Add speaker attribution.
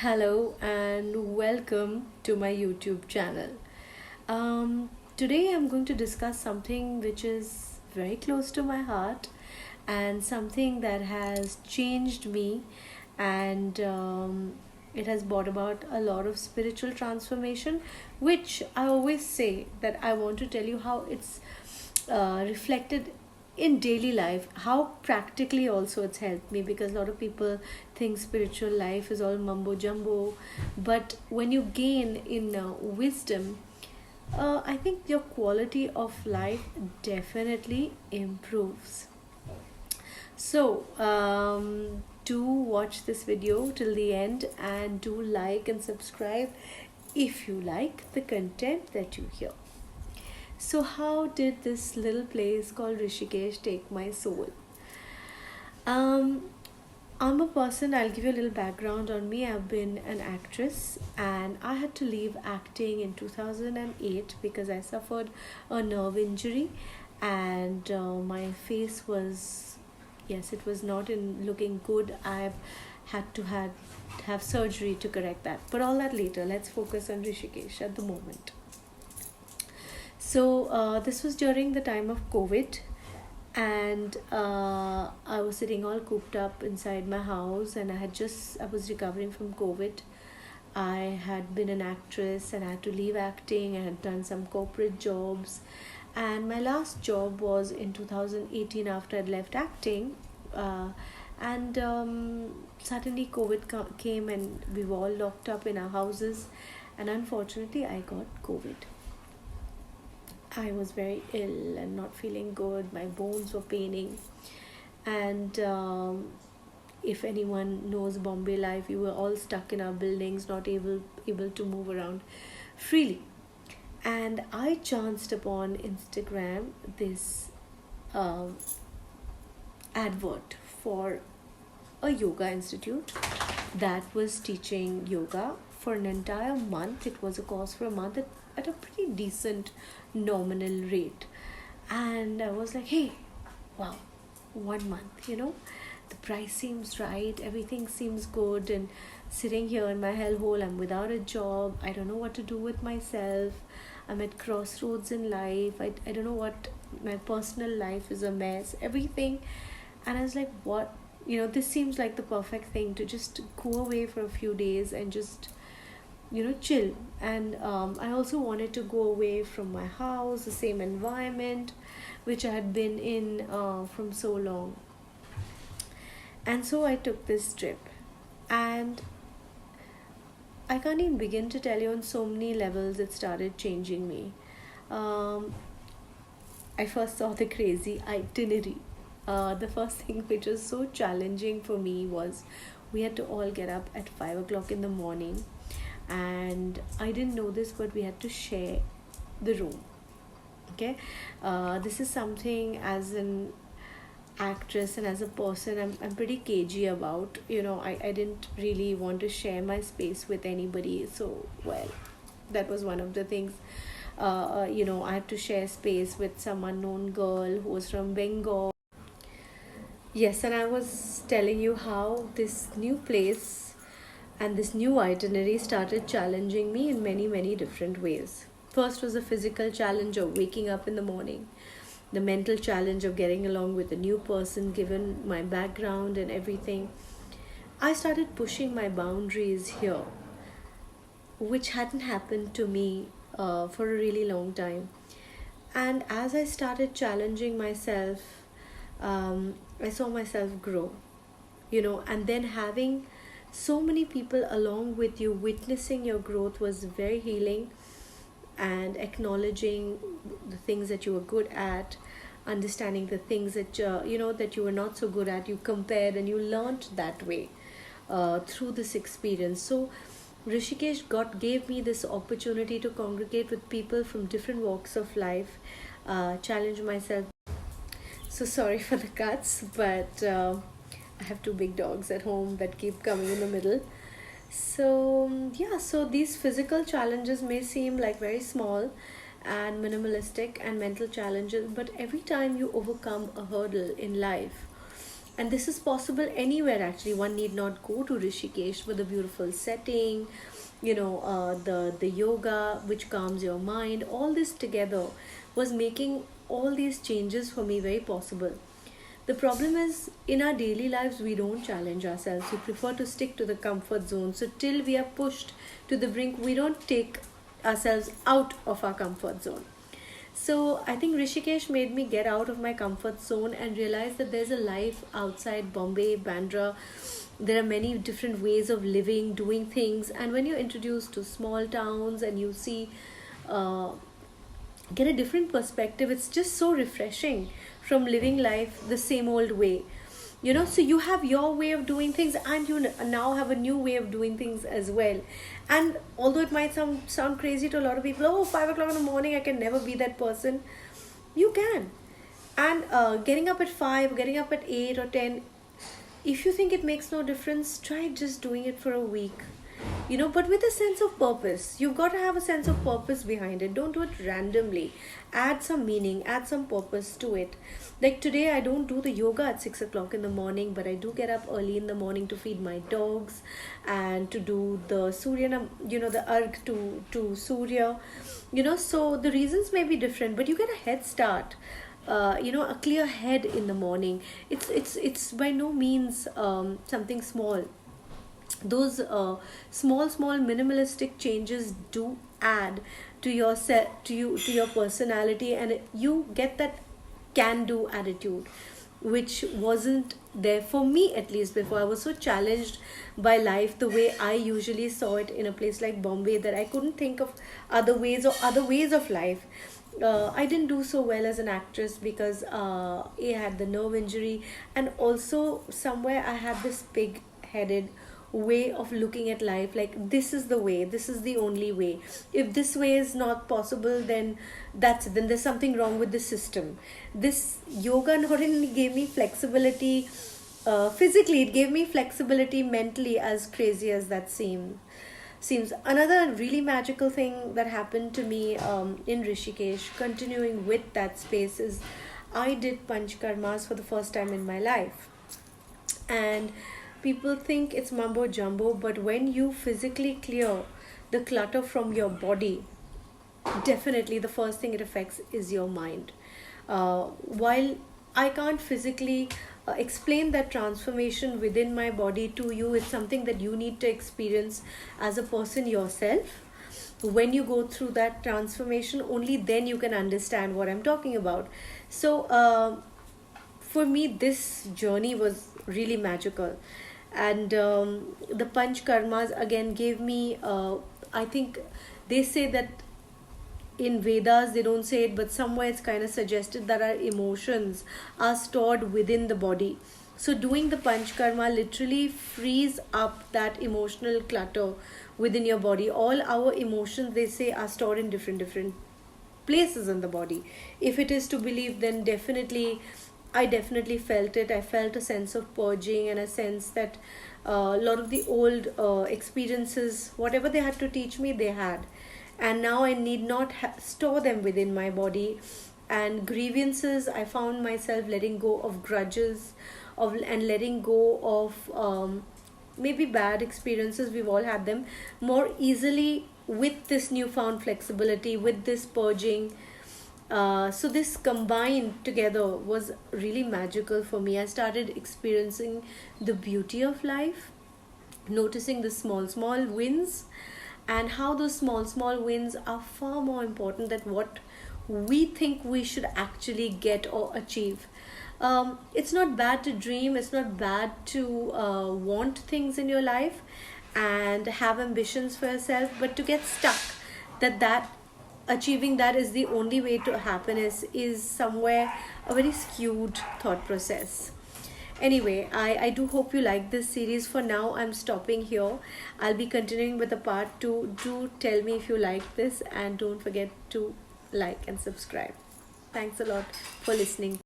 Speaker 1: Hello and welcome to my YouTube channel. Today I'm going to discuss something which is very close to my heart and something that has changed me, and it has brought about a lot of spiritual transformation, which I always say that I want to tell you how it's reflected in daily life, how practically also it's helped me, because a lot of people think spiritual life is all mumbo jumbo, but when you gain in wisdom, I think your quality of life definitely improves. So do watch this video till the end and do like and subscribe if you like the content that you hear. So, how did this little place called Rishikesh take my soul? Um, I'm a person, I'll give you a little background on me. I've been an actress and I had to leave acting in 2008 because I suffered a nerve injury, and my face was, yes, it was not in looking good. I've had to have surgery to correct that. But all that later. Let's focus on Rishikesh at the moment. So this was during the time of COVID, and I was sitting all cooped up inside my house, and I was recovering from COVID. I had been an actress and I had to leave acting. I had done some corporate jobs, and my last job was in 2018 after I'd left acting. And Suddenly COVID came and we were all locked up in our houses, and unfortunately I got COVID. I was very ill and not feeling good. My bones were paining. And if anyone knows Bombay life, we were all stuck in our buildings, not able to move around freely. And I chanced upon Instagram this uh, advert for a yoga institute that was teaching yoga for an entire month. It was a course for a month at a pretty decent nominal rate. And I was like, hey, wow, 1 month, the price seems right, everything seems good. And sitting here in my hellhole, I'm without a job, I don't know what to do with myself, I'm at crossroads in life, I don't know what, my personal life is a mess, everything. And I was like, what, this seems like the perfect thing to just go away for a few days and just chill. And I also wanted to go away from my house, the same environment which I had been in from so long. And so I took this trip, and I can't even begin to tell you, on so many levels it started changing me. um, I first saw the crazy itinerary. The first thing which was so challenging for me was we had to all get up at 5 o'clock in the morning, and I didn't know this, but we had to share the room. Okay, this is something, as an actress and as a person, I'm pretty cagey about. I didn't really want to share my space with anybody. So, well, that was one of the things. I had to share space with some unknown girl who was from Bengal. Yes, and I was telling you how this new place and this new itinerary started challenging me in many, many different ways. First was the physical challenge of waking up in the morning, the mental challenge of getting along with a new person given my background and everything. I started pushing my boundaries here, which hadn't happened to me for a really long time. And as I started challenging myself, I saw myself grow, and then having so many people along with you witnessing your growth was very healing, and acknowledging the things that you were good at, understanding the things that that you were not so good at. You compared and you learned that way through this experience. So Rishikesh gave me this opportunity to congregate with people from different walks of life, challenge myself. So sorry for the cuts, but I have two big dogs at home that keep coming in the middle. So yeah, so these physical challenges may seem like very small and minimalistic and mental challenges, but every time you overcome a hurdle in life, And this is possible anywhere actually. One need not go to Rishikesh, with a beautiful setting, the yoga which calms your mind. All this together was making all these changes for me very possible. The problem is, in our daily lives, we don't challenge ourselves. We prefer to stick to the comfort zone. So, till we are pushed to the brink, we don't take ourselves out of our comfort zone. So, I think Rishikesh made me get out of my comfort zone and realize that there's a life outside Bombay, Bandra. There are many different ways of living, doing things. And when you're introduced to small towns and you see, uh, get a different perspective, it's just so refreshing from living life the same old way. So you have your way of doing things, and you now have a new way of doing things as well. And although it might sound crazy to a lot of people, oh, 5 o'clock in the morning, I can never be that person. You can. And getting up at 5, getting up at 8 or 10, if you think it makes no difference, try just doing it for a week. But with a sense of purpose. You've got to have a sense of purpose behind it. Don't do it randomly. Add some meaning, add some purpose to it. Like today, I don't do the yoga at 6 o'clock in the morning, but I do get up early in the morning to feed my dogs and to do the Surya, the arg to Surya. So the reasons may be different, but you get a head start. A clear head in the morning. It's by no means something small. Those small minimalistic changes do add to your to your personality, and you get that can do attitude, which wasn't there for me, at least before. I was so challenged by life the way I usually saw it in a place like Bombay, that I couldn't think of other ways of life. I didn't do so well as an actress because I had the nerve injury, and also somewhere I had this big headed way of looking at life, like this is the way, this is the only way. If this way is not possible, then then there's something wrong with the system. This yoga not only gave me flexibility physically, it gave me flexibility mentally, as crazy as that seems. Another really magical thing that happened to me in Rishikesh, continuing with that space, is I did panchkarmas for the first time in my life. And people think it's mumbo jumbo, but when you physically clear the clutter from your body, definitely the first thing it affects is your mind. While I can't physically explain that transformation within my body to you, it's something that you need to experience as a person yourself. When you go through that transformation, only then you can understand what I'm talking about. So, for me, this journey was really magical. And the Panch Karmas again gave me, I think they say that in Vedas they don't say it, but somewhere it's kind of suggested that our emotions are stored within the body. So doing the Panch Karma literally frees up that emotional clutter within your body. All our emotions, they say, are stored in different places in the body. If it is to believe, then I definitely felt it. I felt a sense of purging, and a sense that a lot of the old experiences, whatever they had to teach me, they had. And now I need not store them within my body. And grievances, I found myself letting go of grudges, and letting go of maybe bad experiences. We've all had them more easily with this newfound flexibility, with this purging. So this combined together was really magical for me. I started experiencing the beauty of life, noticing the small wins, and how those small wins are far more important than what we think we should actually get or achieve. It's not bad to dream, it's not bad to want things in your life and have ambitions for yourself, but to get stuck that achieving that is the only way to happiness is somewhere a very skewed thought process. Anyway, I do hope you like this series. For now, I'm stopping here. I'll be continuing with the part 2. Do tell me if you like this, and don't forget to like and subscribe. Thanks a lot for listening.